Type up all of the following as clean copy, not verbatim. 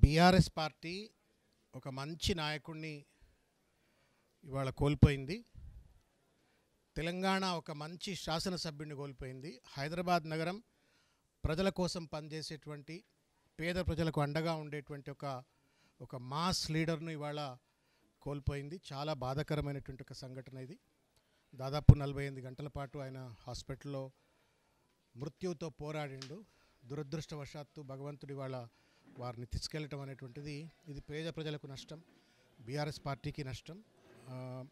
BRS party ఒక మంచి నాయకుడిని ఇవాళ కోల్పోయింది. తెలంగాణ ఒక మంచి శాసనసభ్యుడిని కోల్పోయింది. హైదరాబాద్ నగరం ప్రజల కోసం పనిచేసేటువంటి, పేద ప్రజలకు అండగా ఉండేటువంటి ఒక మాస్ లీడర్ను ఇవాళ కోల్పోయింది. చాలా బాధాకరమైనటువంటి ఒక సంఘటన ఇది. దాదాపు 48 గంటల పాటు ఆయన హాస్పిటల్లో మృత్యువుతో పోరాడిండు. దురదృష్టవశాత్తు భగవంతుడి వాళ్ళ వారిని తీసుకెళ్ళటం అనేటువంటిది ఇది పేద ప్రజలకు నష్టం, బీఆర్ఎస్ పార్టీకి నష్టం.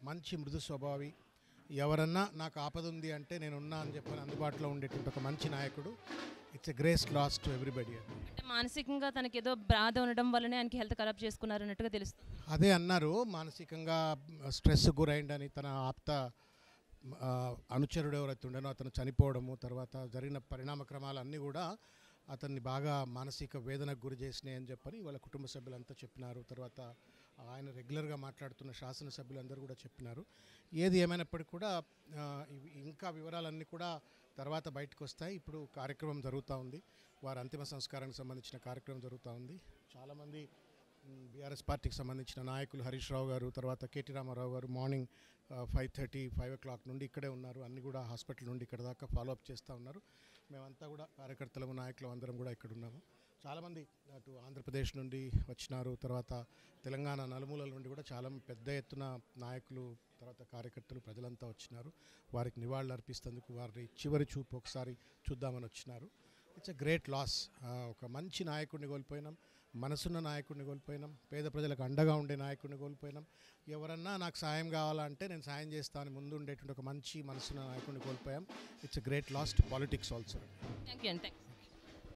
మంచి మృదు స్వభావి, ఎవరన్నా నాకు ఆపద ఉంది అంటే నేనున్నా అని చెప్పని అందుబాటులో ఉండేటువంటి ఒక మంచి నాయకుడు. It's a great loss to everybody. అంటే మానసికంగా తనకి ఏదో బాధ ఉండడం వల్లనే ఆయనకి హెల్త్ ఖరాబ్ చేసుకున్నారు అన్నట్టుగా తెలుస్తుంది. అదే అన్నారు, మానసికంగా స్ట్రెస్ గురైండని. తన ఆప్త అనుచరుడు ఎవరైతే ఉండనో అతను చనిపోవడము, తర్వాత జరిగిన పరిణామక్రమాలు అన్నీ కూడా అతన్ని బాగా మానసిక వేదనకు గురి చేసినాయి అని చెప్పని వాళ్ళ కుటుంబ సభ్యులంతా చెప్పినారు. తర్వాత ఆయన రెగ్యులర్గా మాట్లాడుతున్న శాసనసభ్యులందరూ కూడా చెప్పినారు. ఏది ఏమైనప్పటికీ కూడా ఇంకా వివరాలన్నీ కూడా తర్వాత బయటకు వస్తాయి. ఇప్పుడు కార్యక్రమం జరుగుతూ ఉంది, వారి అంతిమ సంస్కారానికి సంబంధించిన కార్యక్రమం జరుగుతూ ఉంది. చాలామంది బీఆర్ఎస్ పార్టీకి సంబంధించిన నాయకులు హరీష్ రావు గారు, తర్వాత కేటీ రామారావు గారు మార్నింగ్ 5:30, 5 o'clock నుండి ఇక్కడే ఉన్నారు. అన్నీ కూడా హాస్పిటల్ నుండి ఇక్కడ దాకా ఫాలోఅప్ చేస్తూ ఉన్నారు. మేమంతా కూడా కార్యకర్తలము, నాయకులు అందరం కూడా ఇక్కడ ఉన్నాము. చాలామంది అటు ఆంధ్రప్రదేశ్ నుండి వచ్చినారు, తర్వాత తెలంగాణ నలుమూలల నుండి కూడా చాలా పెద్ద ఎత్తున నాయకులు, తర్వాత కార్యకర్తలు, ప్రజలంతా వచ్చినారు. వారికి నివాళులు అర్పిస్తేందుకు వారి చివరి చూపు ఒకసారి చూద్దామని వచ్చినారు. It's a great loss. ఒక మంచి నాయకుడిని కోల్పోయినాం, మనసున్న నాయకుడిని కోల్పోయినాం, పేద ప్రజలకు అండగా ఉండే నాయకుడిని కోల్పోయినాం. ఎవరన్నా నాకు సాయం కావాలంటే నేను సాయం చేస్తాను ముందు ఉండేటువంటి ఒక మంచి మనసున్న నాయకుడిని కోల్పోయాం. It's a great loss to politics also. Thank you.